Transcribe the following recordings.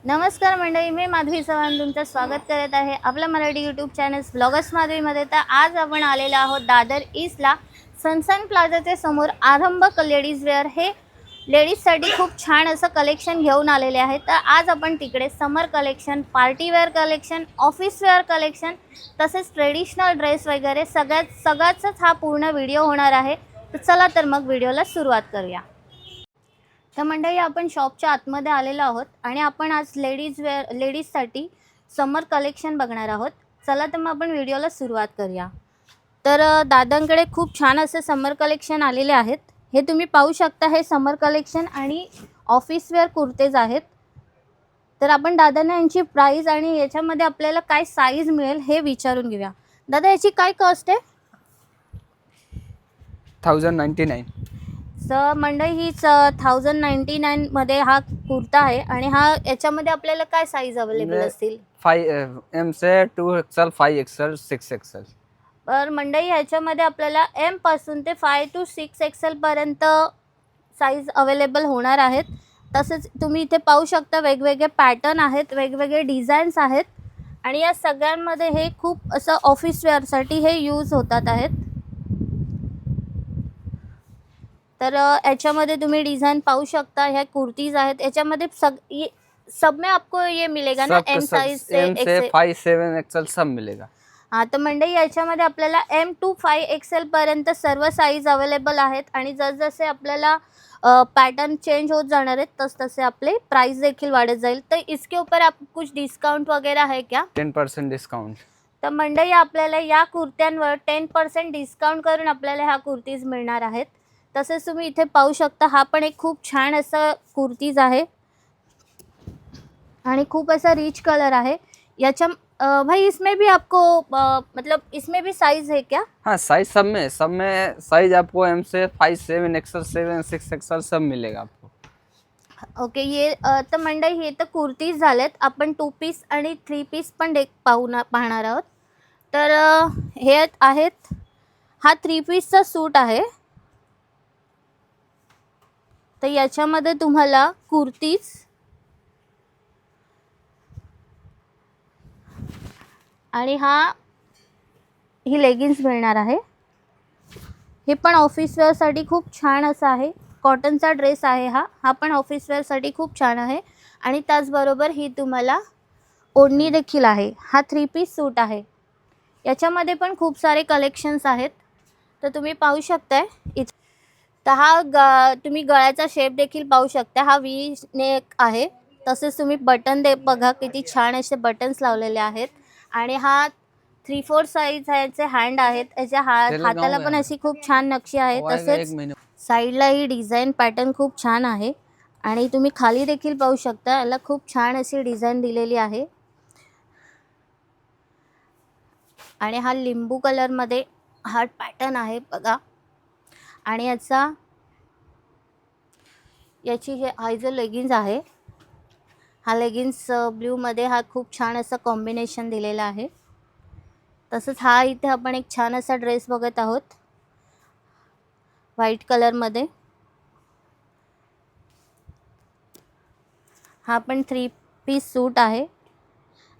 नमस्कार मंडळी, मी माधवी चव्हाण तुमचं स्वागत करत आहे आपल्या मराठी यूट्यूब चॅनल ब्लॉगर्स माधवीमध्ये। तर आज आपण आलेलो आहोत दादर ईस्टला सनसन प्लाझाच्या समोर आरंभक लेडीज वेअर हे लेडीजसाठी खूप छान असं कलेक्शन घेऊन आलेले आहे। तर आज आपण तिकडे summer collection, party wear collection, office wear collection तसेच ट्रेडिशनल ड्रेस वगैरे सगळ्याचाच हा पूर्ण व्हिडिओ होणार आहे। तर चला तर मग व्हिडिओला सुरुवात करूया। तर मंडळी आपण शॉपच्या आतमध्ये आलेलो आहोत आणि आपण आज लेडीजसाठी समर कलेक्शन बघणार आहोत। चला तर मग आपण व्हिडिओला सुरुवात करूया। तर दादांकडे खूप छान असे समर कलेक्शन आलेले आहेत। हे तुम्ही पाहू शकता, हे समर कलेक्शन आणि ऑफिस वेअर कुर्तेज आहेत। तर आपण दादांना यांची प्राइस आणि याच्यामध्ये आपल्याला काय साईज मिळेल हे विचारून घेऊया। दादा याची काय कॉस्ट आहे? 1099। सर मंडळी हीच 1099 मध्ये हा कुर्ता आहे आणि हा याच्यामध्ये आपल्याला काय साईज अवेलेबल असतील? 5M से 2XL, 5XL, 6XL। तर मंडळी ह्याच्यामध्ये आपल्याला M पासून ते 5 to 6XL पर्यंत साईज अवेलेबल होणार आहेत। तसेच तुम्ही इथे पाहू शकता वेगवेगळे पॅटर्न आहेत, वेगवेगळे डिझाईन्स आहेत आणि या सगळ्यांमध्ये हे खूप असं ऑफिस वेअरसाठी हे यूज होतात आहेत। तर याच्यामध्ये तुम्ही डिज़ाइन पाहू शकता, ह्या कुर्तीज आहेत। याच्यामध्ये सब में आपको ये मिलेगा ना, एम साइज से M से 5, 7XL सब मिलेगा। हाँ, तर मंडळी याच्यामध्ये आपल्याला M to 5XL पर्यंत सर्व साइज अवेलेबल आहेत आणि जसजसे आपल्याला पैटर्न चेंज होत जाणार आहेत तसतसे आपले प्राइस देखील वाढत जाईल। तर इसके ऊपर आप कुछ डिस्काउंट वगैरह है क्या? 10% डिस्काउंट। तर मंडळी आपल्याला या कुर्त्यांवर 10% डिस्काउंट करून आपल्याला ह्या कुर्तीज मिळणार आहेत। तसेच तुम्ही इथे पाहू शकता, हा पण एक खूप छान असा कुर्तीज आहे आणि खूप असा रिच कलर है। याच्या भाई इसमें भी आपको मतलब इसमें भी साइज है क्या? हाँ, साइज सब में साइज आपको M से 5, 7XL, 7, 6XL सब मिलेगा आपको। ओके, ये तर मंडळी हे तर कुर्तीज झालेत। आपण 2 पीस आणि 3 पीस पण पाहणार आहोत। तर हे आहेत, हा 3 पीसचा सूट आहे। तर याच्यामध्ये तुम्हाला कुर्तीज आणि ही लेगिन्स मिळणार आहे। हे पण ऑफिस वेअरसाठी खूप छान असं आहे। कॉटनचा ड्रेस आहे हा पण ऑफिस वेअरसाठी खूप छान आहे आणि त्याचबरोबर ही तुम्हाला ओढणी देखील आहे। हा 3 पीस सूट आहे। याच्यामध्ये पण खूप सारे कलेक्शन्स आहेत। तर तुम्ही पाहू शकताय इथे। तर तुम्ही गळ्याचा शेप देखील पाहू शकता, हा वी नेक आहे। तसेच तुम्ही बटन बघा, किती छान असे बटन्स लावलेले आहेत आणि हा 3/4 साइज ह्याचे हँड आहेत। याच्या हाताला पण अशी खूप छान नक्षी आहे। तसेच साईडला ही डिझाईन पॅटर्न खूप छान आहे आणि तुम्ही खाली देखील पाहू शकता, याला खूप छान अशी डिझाईन दिलेली आहे आणि हा लिंबू कलरमध्ये हार्ट पॅटर्न आहे बघा। आणि याची हा जो लेगिन्स आहे, हा लेगिन्स ब्ल्यूमध्ये हा खूप छान असं कॉम्बिनेशन दिलेला आहे। तसंच हा इथे आपण एक छान असा ड्रेस बघत आहोत व्हाईट कलरमध्ये। हा पण 3 पीस सूट आहे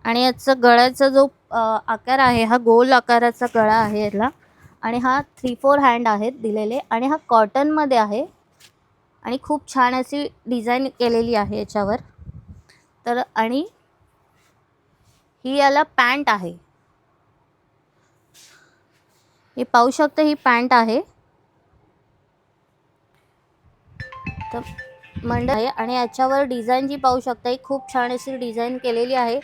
आणि याचा गळ्याचा जो आकार आहे, हा गोल आकाराचा गळा आहे याला आणि हा 3/4 हँड आहेत दिलेले आणि हा कॉटनमध्ये आहे आणि खूप छान अशी डिझाईन केलेली आहे याच्यावर। तर आणि ही याला पॅन्ट आहे, हे पाहू शकता, ही पॅन्ट आहे। तर मंडळी आणि याच्यावर डिझाईन जी पाहू शकता, ही खूप छान अशी डिझाईन केलेली आहे।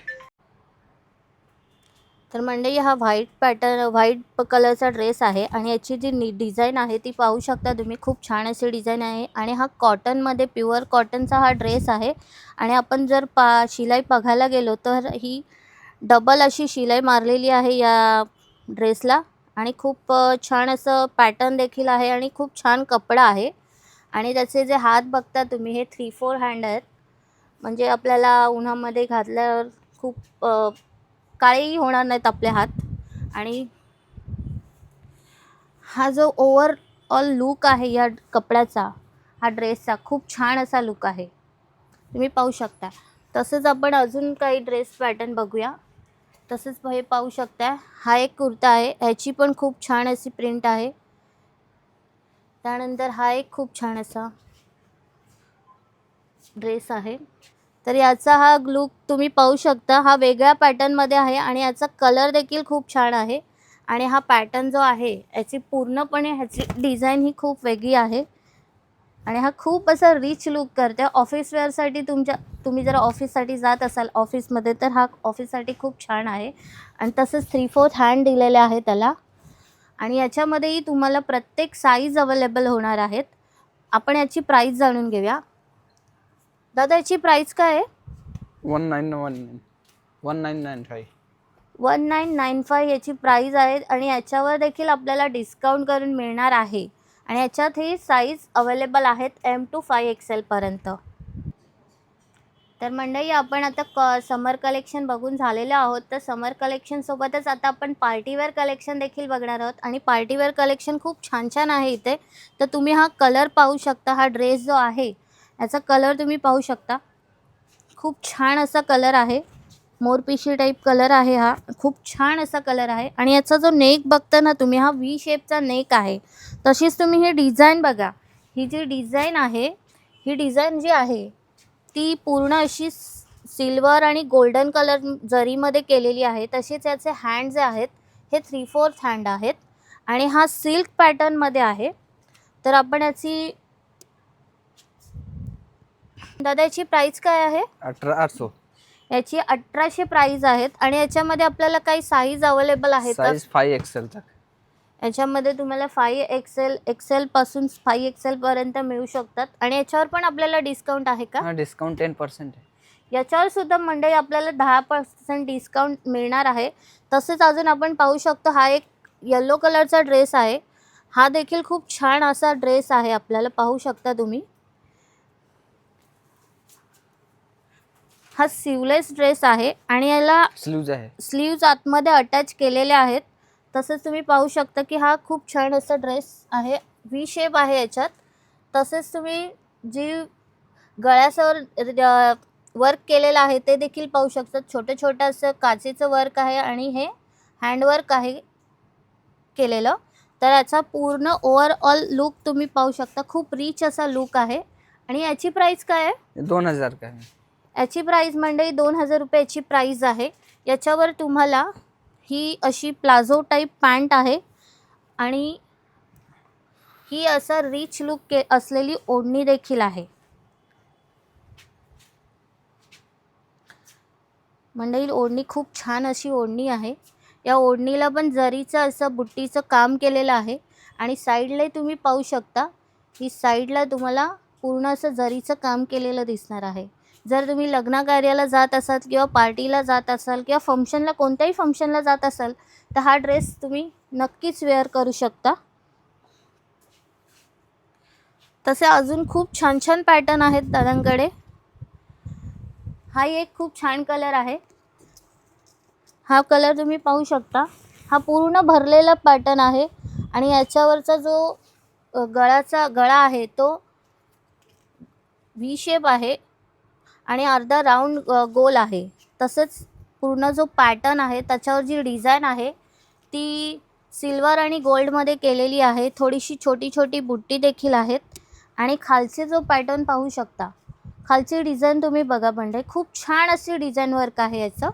तर मंडळी हा व्हाईट कलरचा ड्रेस आहे आणि याची जी डिझाईन आहे ती पाहू शकता तुम्ही, खूप छान अशी डिझाईन आहे आणि हा कॉटनमध्ये प्युअर कॉटनचा हा ड्रेस आहे आणि आपण जर शिलाई बघायला गेलो तर ही डबल अशी शिलाई मारलेली आहे या ड्रेसला आणि खूप छान असं पॅटर्न देखील आहे आणि खूप छान कपडा आहे आणि त्याचे जे हात बघता तुम्ही, हे 3/4 हँड आहेत। म्हणजे आपल्याला उन्हामध्ये घातल्यावर खूप काळेही होणार नाहीत आपले हात। आणि हा जो ओव्हरऑल लुक आहे या कपड्याचा, हा ड्रेसचा खूप छान असा लुक आहे, तुम्ही पाहू शकता। तसंच आपण अजून काही ड्रेस पॅटर्न बघूया. तसंच हे पाहू शकता, हा एक कुर्ता आहे, ह्याची पण खूप छान अशी प्रिंट आहे. त्यानंतर हा एक खूप छान असा ड्रेस आहे. तर याचा हा लुक तुम्ही पाहू शकता, हा वेगळ्या पॅटर्नमध्ये आहे आणि याचा कलर देखील खूप छान आहे. आणि हा पॅटर्न जो आहे याची पूर्णपणे ह्याची डिझाईन ही खूप वेगळी आहे आणि हा खूप असा रिच लुक करते. ऑफिस वेअरसाठी तुम्ही जर ऑफिससाठी जात असाल ऑफिसमध्ये, तर हा ऑफिससाठी खूप छान आहे. आणि तसंच 3/4 हँड दिलेले आहे त्याला. आणि याच्यामध्येही तुम्हाला प्रत्येक साईज अवेलेबल होणार आहेत. आपण याची प्राईस जाणून घेऊया. दादा याची प्राईस काय आहे? 1995. 1995 याची प्राईस आहे आणि याच्यावर देखील आपल्याला डिस्काउंट करून मिळणार आहे. आणि याच्यात ही साईज अवेलेबल आहेत M to 5XL पर्यंत. तर मंडळी, आपण आता समर कलेक्शन बघून झालेले आहोत. तर समर कलेक्शनसोबतच आता आपण पार्टीवेअर कलेक्शन देखील बघणार आहोत. आणि पार्टीवेअर कलेक्शन खूप छान छान आहे इथे. तर तुम्ही हा कलर पाहू शकता. हा ड्रेस जो आहे याचा कलर तुम्ही पाहू शकता. खूप छान असा कलर आहे, मोरपिशी टाईप कलर आहे. हा खूप छान असा कलर आहे. आणि याचा जो नेक बघता ना तुम्ही, हा व्ही शेपचा नेक आहे. तशीच तुम्ही ही डिझाईन बघा. ही जी डिझाईन आहे, ही डिझाईन जी आहे ती पूर्ण अशी सिल्वर आणि गोल्डन कलर जरीमध्ये केलेली आहे. तसेच याचे हँड जे आहेत हे 3/4 हँड आहेत आणि हा सिल्क पॅटर्नमध्ये आहे. तर आपण याची, दादा याची प्राईस काय आहे? 1800. याची 1800 प्राईस आहेत. आणि याच्यामध्ये आपल्याला काही साईज अवेलेबल आहेत का? साइज 5XL तक. याच्यामध्ये तुम्हाला 5XL, XL पासून 5XL पर्यंत मिळू शकतात. आणि याच्यावर पण आपल्याला डिस्काउंट आहे का? हाँ, डिस्काउंट 10% है. याच्यावर सुद्धा मंडळी आपल्याला 10% डिस्काउंट मिळणार आहे. तसेच अजून आपण पाहू शकतो, हा एक येलो कलरचा ड्रेस आहे. हा देखील खूप छान असा ड्रेस आहे, आपल्याला पाहू शकता तुम्ही. हा स्लीवलेस ड्रेस आहे आणि याला स्लीव्ज आहे. स्लीव्ज आतमध्ये अटॅच केलेले आहेत. तसंच तुम्ही पाहू शकता की हा खूप छान असा ड्रेस आहे, व्ही शेप आहे याच्यात. तसेच तुम्ही जी गळ्यासवर वर्क केलेलं आहे ते देखील पाहू शकता. छोटं छोटं असं काचेचं वर्क आहे आणि हे हँडवर्क आहे केलेलं. तर याचा पूर्ण ओव्हरऑल लुक तुम्ही पाहू शकता. खूप रिच असा लुक आहे. आणि याची प्राईस काय आहे? 2000 का है. याची प्राईस मंडळी 2000 रुपयाची प्राईस आहे. याच्यावर तुम्हाला ही अशी प्लाझो टाईप पॅन्ट आहे आणि ही असा रिच लुक असलेली ओढणी देखील आहे. मंडळी, ओढणी खूप छान अशी ओढणी आहे. या ओढणीला पण जरीचं असं बुट्टीचं काम केलेलं आहे. आणि साईडला तुम्ही पाहू शकता, ही साईडला तुम्हाला पूर्ण असं जरीचं काम केलेलं दिसणार आहे. जर तुम्ही लग्न कार्याला जात असाल किंवा पार्टीला जात असाल किंवा फंक्शनला, कोणत्याही फंक्शनला जात असाल, तर हा ड्रेस तुम्ही नक्कीच वेअर करू शकता. तसे अजून खूप छान छान पॅटर्न आहेत दादांकडे. हा एक खूप छान कलर आहे. हा कलर तुम्ही पाहू शकता. हा पूर्ण भरलेला पॅटर्न आहे आणि याच्यावरचा जो गळा आहे तो व्ही शेप आहे आणि अर्धा राऊंड गोल आहे. तसंच पूर्ण जो पॅटर्न आहे त्याच्यावर जी डिझाईन आहे ती सिल्वर आणि गोल्डमध्ये केलेली आहे. थोडीशी छोटी छोटी बुट्टी देखील आहेत. आणि खालचे जो पॅटर्न पाहू शकता, खालची डिझाईन तुम्ही बघा मंडळी, खूप छान अशी डिझाईन वर्क आहे याचं.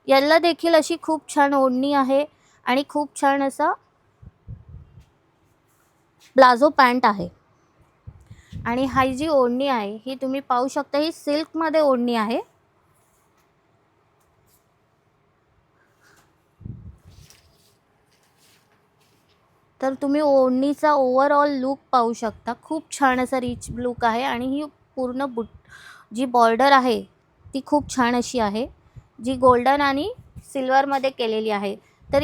याला देखील अशी खूप छान ओढणी आहे आणि खूप छान असा प्लाझो पॅन्ट आहे. आणि ही जी ओढणी आहे ही तुम्ही पाहू शकता, ही सिल्कमध्ये ओढणी आहे. तर तुम्ही ओढणीचा ओव्हरऑल लुक पाहू शकता. खूप छान असा रिच लुक आहे. आणि ही पूर्ण जी बॉर्डर आहे ती खूप छान अशी आहे, जी गोल्डन आणि सिल्वरमध्ये केलेली आहे. तर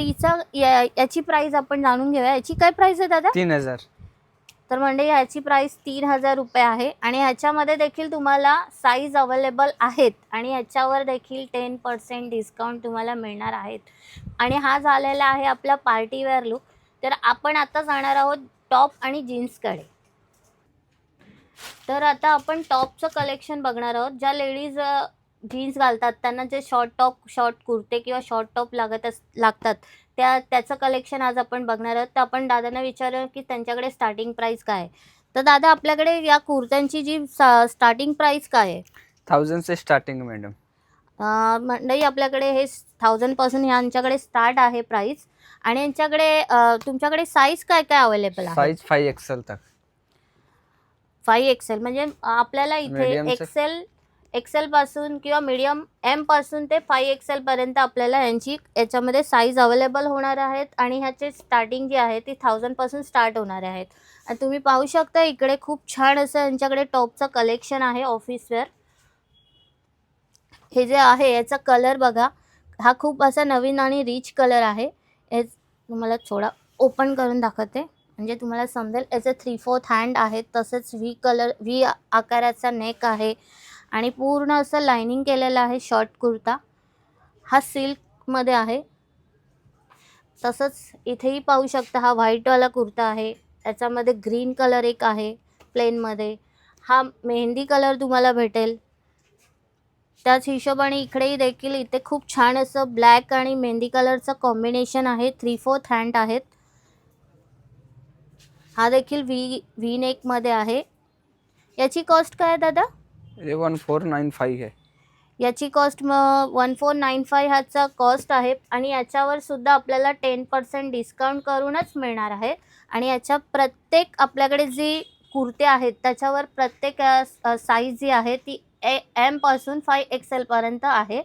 याची प्राईस आपण जाणून घेऊया. याची काय प्राईस आहे दादा? 3000. तर म्हणजे ह्याची प्राईस 3000 रुपये आहे. आणि ह्याच्यामध्ये देखील तुम्हाला साईज अवेलेबल आहेत आणि ह्याच्यावर देखील 10% डिस्काउंट तुम्हाला मिळणार आहेत. आणि हा झालेला आहे आपला पार्टीवेअर लुक. तर आपण आता जाणार आहोत टॉप आणि जीन्सकडे. तर आता आपण टॉपचं कलेक्शन बघणार आहोत. ज्या लेडीज जीन्स घालतात त्यांना जे शॉर्ट कुर्ते किंवा शॉर्ट टॉप लागतात त्याचं कलेक्शन आज आपण बघणार आहोत. तर आपण दादांना विचारूया की त्यांच्याकडे स्टार्टिंग प्राइस काय आहे. तर दादा आपल्याकडे या कुर्त्यांची जी स्टार्टिंग प्राइस काय आहे? 1000 से स्टार्टिंग मैडम. मंडळी आपल्याकडे हे 1000 यांच्याकडे स्टार्ट आहे प्राइस. आणि यांच्याकडे तुमच्याकडे साईज काय काय अवेलेबल आहे? साइज 5XL तक. 5XL म्हणजे आपल्याला इथे Medium से- एक्सेल पासून किंवा मीडियम एम पासून ते 5XL पर्यंत आपल्याला याच्यामध्ये साईज अवेलेबल होणार आहेत. आणि ह्याचे स्टार्टिंग जी आहे ती 1000 पासून स्टार्ट होणार आहेत. आणि तुम्ही पाहू शकता इकडे खूप छान असं यांच्याकडे टॉपचं कलेक्शन आहे ऑफिस वेअर. हे जे आहे याचा कलर बघा, हा खूप असा नवीन आणि रिच कलर आहे. हे तुम्हाला थोडा ओपन करून दाखवते म्हणजे तुम्हाला समजेल. याचे 3/4 हँड आहेत, तसेच व्ही आकाराचा नेक आहे आणि पूर्ण असं लाइनिंग केलेलं आहे. शॉर्ट कुर्ता हा सिल्कमध्ये आहे. तसंच इथेही पाहू शकता हा व्हाईटवाला कुर्ता आहे, त्याच्यामध्ये ग्रीन कलर एक आहे प्लेनमध्ये. हा मेहंदी कलर तुम्हाला भेटेल. त्याच हिशोबाने इकडेही देखील इथे खूप छान असं ब्लॅक आणि मेहंदी कलरचं कॉम्बिनेशन आहे. 3/4 हँड आहेत. हा देखील व्ही नेकमध्ये आहे. याची कॉस्ट काय आहे दादा? ये 1495 है. याची कॉस्ट 1495 ह्याचा कॉस्ट आहे. आणि याच्यावर सुद्धा आपल्याला 10% डिस्काउंट करूनच मिळणार आहे. आणि याच्या प्रत्येक आपल्याकडे जी कुर्ते आहेत त्याच्यावर प्रत्येक साईज जी आहे ती एम पासून 5XL पर्यंत आहे.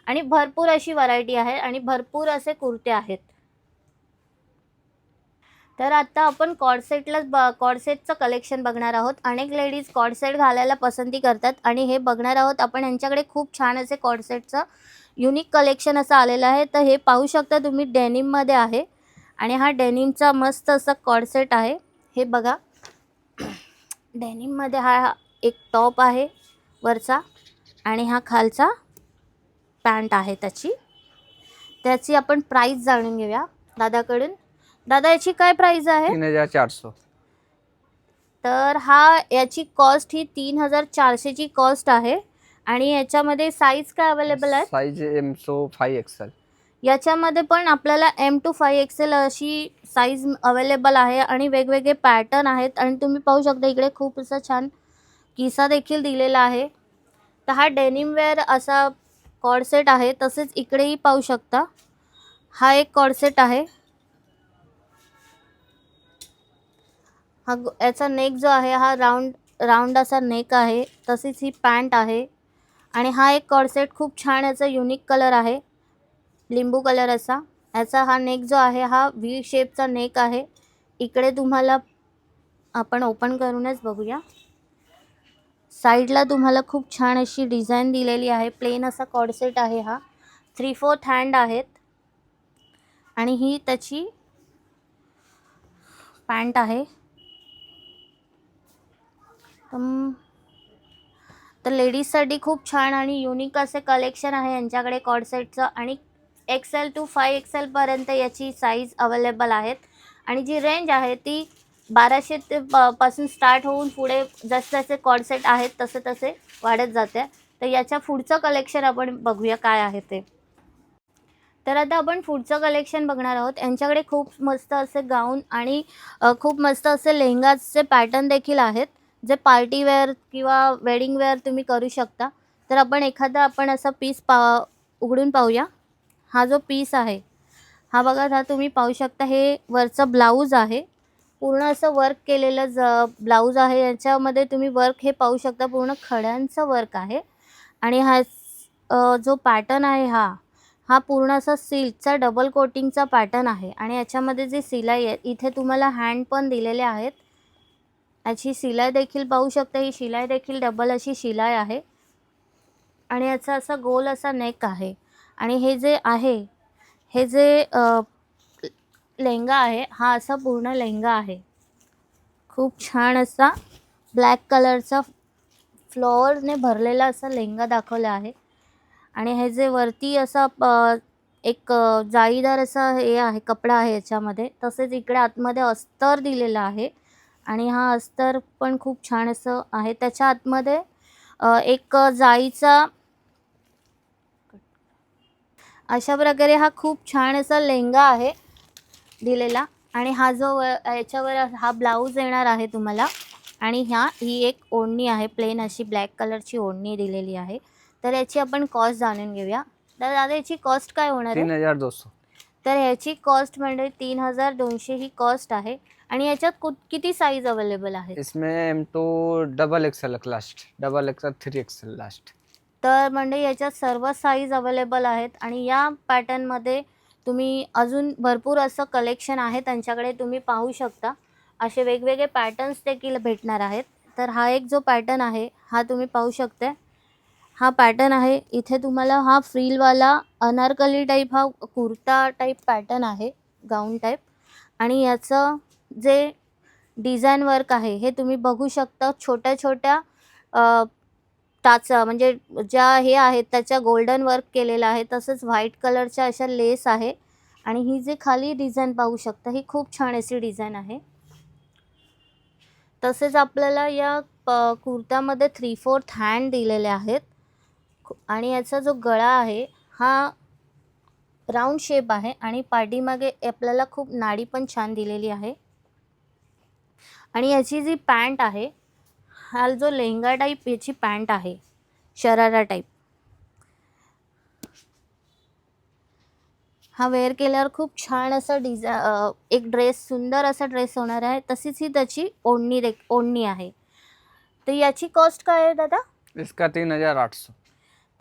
आणि भरपूर अशी व्हरायटी आहे आणि भरपूर असे कुर्ते आहेत. तर आता आपण कॉर्डसेटचं कलेक्शन बघणार आहोत. अनेक लेडीज कॉर्डसेट घालायला पसंती करतात आणि हे बघणार आहोत आपण. यांच्याकडे खूप छान असे कॉर्डसेटचं युनिक कलेक्शन असं आलेलं आहे. तर हे पाहू शकता तुम्ही, डेनिममध्ये आहे आणि हा डेनिमचा मस्त असा कॉर्डसेट आहे. हे बघा, डेनिममध्ये हा एक टॉप आहे वरचा आणि हा खालचा पॅन्ट आहे त्याची आपण प्राईस जाणून घेऊया दादाकडून. दादा याची काय प्राइस आहे? 3400. तर याची कॉस्ट ही 3400 ची कॉस्ट आहे. आणि याच्यामध्ये साईज काय अवेलेबल आहे? Size M so 5XL. याच्यामध्ये पण आपल्याला M to 5XL अशी साईज अवेलेबल आहे आणि वेगवेगळे पॅटर्न आहेत. आणि तुम्ही पाहू शकता इकडे खूप असा छान किसा देखील दिलेला आहे. तर हा डेनिम वेअर असा कॉर्डसेट आहे. तसेच इकडेही पाहू शकता हा एक कॉर्डसेट आहे. याचा नेक जो आहे हा राऊंड असा नेक आहे. तसेच ही पॅन्ट आहे. आणि हा एक कॉर्डसेट खूप छान याचा युनिक कलर आहे, लिंबू कलर असा. याचा हा नेक जो आहे हा व्ही शेपचा नेक आहे. इकडे तुम्हाला आपण ओपन करूनच बघूया. साईडला तुम्हाला खूप छान अशी डिझाईन दिलेली आहे. प्लेन असा कॉर्डसेट आहे हा. 3/4 हँड आहेत आणि ही त्याची पॅन्ट आहे. तर लेडीजसाठी खूप छान आणि युनिक असे कलेक्शन आहे यांच्याकडे कॉर्डसेटचं. आणि XL to 5XL पर्यंत याची साईज अवेलेबल आहेत. आणि जी रेंज आहे ती 1200 पासून स्टार्ट होऊन पुढे जसे कॉर्डसेट आहेत तसे वाढत जाते. तर याच्या पुढचं कलेक्शन आपण बघूया काय आहे ते. तर आता आपण पुढचं कलेक्शन बघणार आहोत. यांच्याकडे खूप मस्त असे गाऊन आणि खूप मस्त असे लेहंगाचे पॅटर्न देखील आहेत, जे पार्टी वेअर किंवा वेडिंग वेअर तुम्ही करू शकता. तर आपण असा पीस उघडून पाहूया. हा जो पीस आहे हा बघा, हा तुम्ही पाहू शकता. हे वरचं ब्लाऊज आहे, पूर्ण असं वर्क केलेलं ब्लाऊज आहे. याच्यामध्ये तुम्ही वर्क हे पाहू शकता, पूर्ण खड्यांचं वर्क आहे. आणि हा जो पॅटर्न आहे हा पूर्ण असा सिल्कचा डबल कोटिंगचा पॅटर्न आहे. आणि याच्यामध्ये जी शिलाई आहे इथे तुम्हाला हँड पण दिलेले आहेत. याची शिलाई देखील पाहू शकता, ही शिलाई देखील डबल अशी शिलाई आहे. आणि याचा असा गोल असा नेक आहे. आणि हे जे लेहंगा आहे हा असा पूर्ण लेहंगा आहे. खूप छान असा ब्लॅक कलरचा फ्लॉवरने भरलेला असा लेहंगा दाखवला आहे. आणि हे जे वरती असा एक जाळीदार असा हे आहे, कपडा आहे याच्यामध्ये. तसेच इकडे आतमध्ये अस्तर दिलेला आहे आणि हा अस्तर पण खूप छान असं आहे. त्याच्या आतमध्ये एक जाळीचा अशा प्रकारे हा खूप छान असा लेहंगा आहे दिलेला आणि हा जो याच्यावर हा ब्लाऊज येणार आहे तुम्हाला आणि ही एक ओढणी आहे, प्लेन अशी ब्लॅक कलरची ओढणी दिलेली आहे. तर याची आपण कॉस्ट जाणून घेऊया. तर दादा याची कॉस्ट काय होणार आहे? 3200. तर ह्याची कॉस्ट म्हणजे 3200 ही कॉस्ट आहे आणि याच्यात किती साईज अवेलेबल आहेत? इसमें M2 double XL last, double XL 3XL last. तर म्हणजे याच्यात सर्व साईज अवेलेबल आहेत आणि या पॅटर्नमध्ये तुम्ही अजून भरपूर असं कलेक्शन आहे त्यांच्याकडे, तुम्ही पाहू शकता. असे वेगवेगळे पॅटर्न्स देखील भेटणार आहेत. तर हा एक जो पॅटर्न आहे हा तुम्ही पाहू शकता. हा पॅटर्न आहे, इथे तुम्हाला हा फ्रीलवाला अनारकली टाईप हा कुर्ता टाईप पॅटर्न आहे, गाऊन टाईप. आणि याचं जे डिझाईन वर्क आहे हे तुम्ही बघू शकता. छोट्या छोट्या टाचा म्हणजे ज्या हे आहेत त्याच्या गोल्डन वर्क केलेलं आहे, तसंच व्हाईट कलरच्या अशा लेस आहे आणि ही जी खाली डिझाईन पाहू शकता ही खूप छान अशी डिझाईन आहे. तसेच आपल्याला या कुर्त्यामध्ये 3/4 हँड दिलेले आहेत आणि याचा जो गळा आहे हा राऊंड शेप आहे आणि पाठीमागे आपल्याला खूप नाडी पण छान दिलेली आहे. आणि याची जी पॅन्ट आहे, हा जो लेहंगा टाईप याची पॅन्ट आहे, शरारा टाईप. हा वेअर केल्यावर खूप छान असा एक ड्रेस, सुंदर असा ड्रेस होणार आहे. तशीच ही त्याची ओढणी आहे. तर याची कॉस्ट काय आहे दादा? इसका 3800.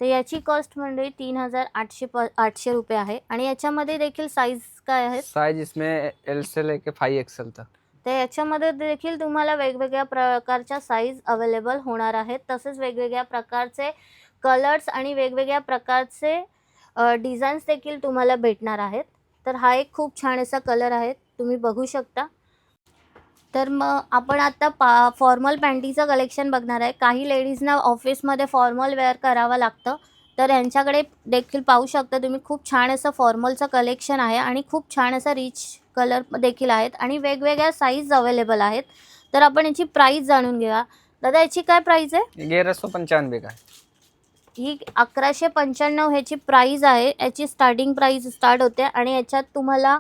तर याची कॉस्ट म्हणजे 3800 रुपये आहे आणि याच्यामध्ये देखील साईज काय आहेत? साइज इसमें L से लेके 5XL तक. तर याच्यामध्ये देखील तुम्हाला वेगवेगळ्या प्रकारच्या साईज अवेलेबल होणार आहेत. तसेच वेगवेगळ्या प्रकारचे कलर्स आणि वेगवेगळ्या प्रकारचे डिझाईन्स देखील तुम्हाला भेटणार आहेत. तर हा एक खूप छान असा कलर आहे, तुम्ही बघू शकता. तर मग आपण आता फॉर्मल पॅन्टीचं कलेक्शन बघणार आहे. काही लेडीजना ऑफिसमध्ये फॉर्मल वेअर करावं लागतं, तर यांच्याकडे देखील पाहू शकता तुम्ही. खूप छान असं फॉर्मलचं कलेक्शन आहे आणि खूप छान असा रिच कलर देखील आहेत आणि वेगवेगळ्या साईज अवेलेबल आहेत. तर आपण याची प्राईस जाणून घेऊया. दादा याची काय प्राईस आहे? 1195 का है. ही 1195 ह्याची प्राईस आहे. याची स्टार्टिंग प्राईस स्टार्ट होते आणि याच्यात तुम्हाला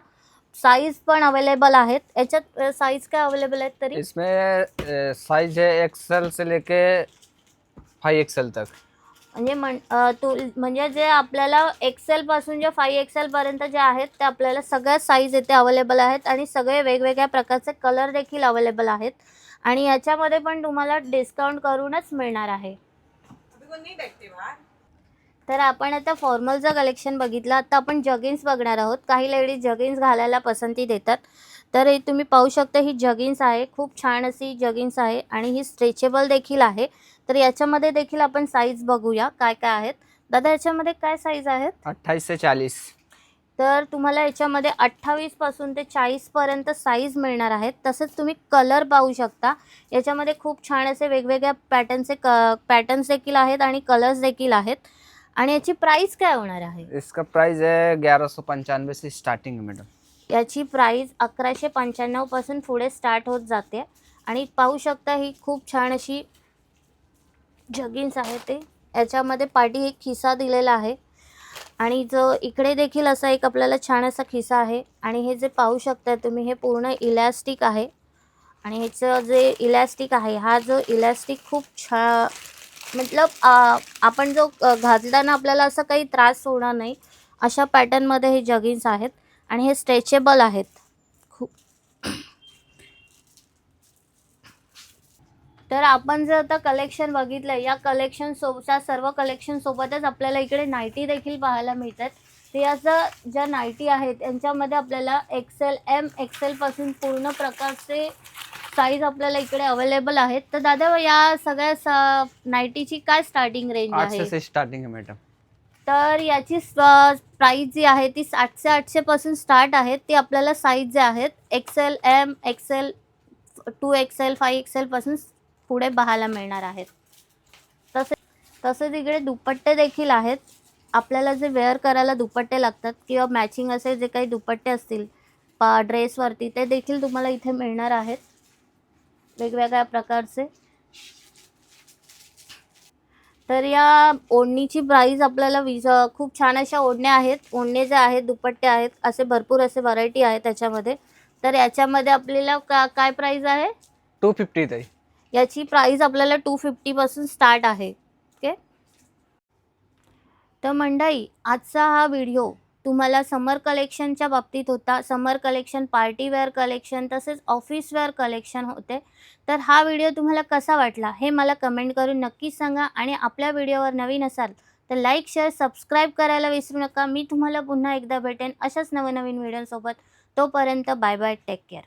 साईज पण अवेलेबल आहेत. याच्यात साईज काय अवेलेबल आहेत तरी? इसमें साइज है XL से लेके 5XL तक. म्हणजे जे आपल्याला एक्सेल पासून जे 5XL पर्यंत जे आहेत ते आपल्याला सगळ्या साईज इथे अवेलेबल आहेत आणि सगळे वेगवेगळ्या प्रकारचे कलर देखील अवेलेबल आहेत आणि याच्यामध्ये पण तुम्हाला डिस्काउंट करूनच मिळणार आहे. तर आपण आता फॉर्मलचं कलेक्शन बघितलं. आता आपण जगिन्स बघणार आहोत. काही लेडीज जगिन्स घालायला पसंती देतात. तर हे तुम्ही पाहू शकता, ही जगिन्स आहे. खूप छान अशी जगिन्स आहे आणि ही स्ट्रेचेबल देखील आहे. तर याच्यामध्ये देखील आपण साईज बघूया काय काय आहेत. दादा याच्यामध्ये काय साईज आहेत? 28 से 40. तर तुम्हाला याच्यामध्ये 28 पासून ते 40 पर्यंत साईज मिळणार आहेत. तसंच तुम्ही कलर पाहू शकता. याच्यामध्ये खूप छान असे वेगवेगळ्या पॅटर्न्स देखील आहेत आणि कलर्स देखील आहेत. आणि याची प्राइस काय होणार आहे? इसका प्राइस है 1195 से स्टार्टिंग है मैडम. याची प्राइस 1195 पासून पुढे स्टार्ट होत जाते आणि पाहू शकता ही खूप छान अशी जगिन्स आहे. ते याच्यामध्ये पाठी एक खिसा दिलेला आहे आणि जो इकडे देखील असा एक आपल्याला छान असा खिसा आहे आणि हे जे पाहू शकता तुम्ही हे पूर्ण इलॅस्टिक आहे आणि ह्याचं जे इलॅस्टिक आहे, हा जो इलॅस्टिक खूप मतलब आपण जो घातल्यानं आपल्याला असं काही त्रास होणार नाही अशा पॅटर्नमध्ये हे जगिन्स आहेत आणि हे स्ट्रेचेबल आहेत खूप. तर आपण जर आता कलेक्शन बघितलं, या सर्व कलेक्शन सोबतच आपल्याला इकडे नाईटी देखील पाहायला मिळतात. तर याचं ज्या नाईटी आहेत त्यांच्यामध्ये आपल्याला XL, M, XL पासून पूर्ण प्रकारचे साईज आपल्याला इकडे अवेलेबल आहेत. तर दादा या सगळ्या नाईटीची काय स्टार्टिंग रेंज 800 आहे? से स्टार्टिंग है मैडम. तर याची प्राईस जी आहे ती 700 पासून स्टार्ट आहे. ती आपल्याला साईज जे आहेत XL, M, XL, 2XL, 5XL पासून पुढे पाहायला मिळणार आहेत. तसेच इकडे दुपट्टे देखील आहेत. आपल्याला जे वेअर करायला दुपट्टे लागतात किंवा मॅचिंग असे जे काही दुपट्टे असतील ड्रेसवरती, ते देखील तुम्हाला इथे मिळणार आहेत वेगवेगळ्या प्रकारचे. तर या ओढणीची प्राईस आपल्याला खूप छान अशा ओढण्या आहेत, ओढणे जे आहेत, दुपट्टे आहेत, असे भरपूर असे व्हरायटी आहे त्याच्यामध्ये. तर याच्यामध्ये आपल्याला काय प्राईस आहे? 250 ताई. याची प्राईस आपल्याला 250 पासून स्टार्ट आहे. ओके. तर मंडळी, आजचा हा व्हिडिओ तुम्हाला समर कलेक्शनच्या बाबतीत होता. समर कलेक्शन, पार्टी वेअर कलेक्शन, तसेच ऑफिस वेअर कलेक्शन होते. तर हा व्हिडिओ तुम्हाला कसा वाटला हे मला कमेंट करून नक्कीच सांगा. आणि आपल्या व्हिडिओवर नवीन असाल तर लाईक, शेअर, सबस्क्राईब करायला विसरू नका. मी तुम्हाला पुन्हा एकदा भेटेन अशाच नवनवीन व्हिडिओसोबत. तोपर्यंत बाय बाय, टेक केअर.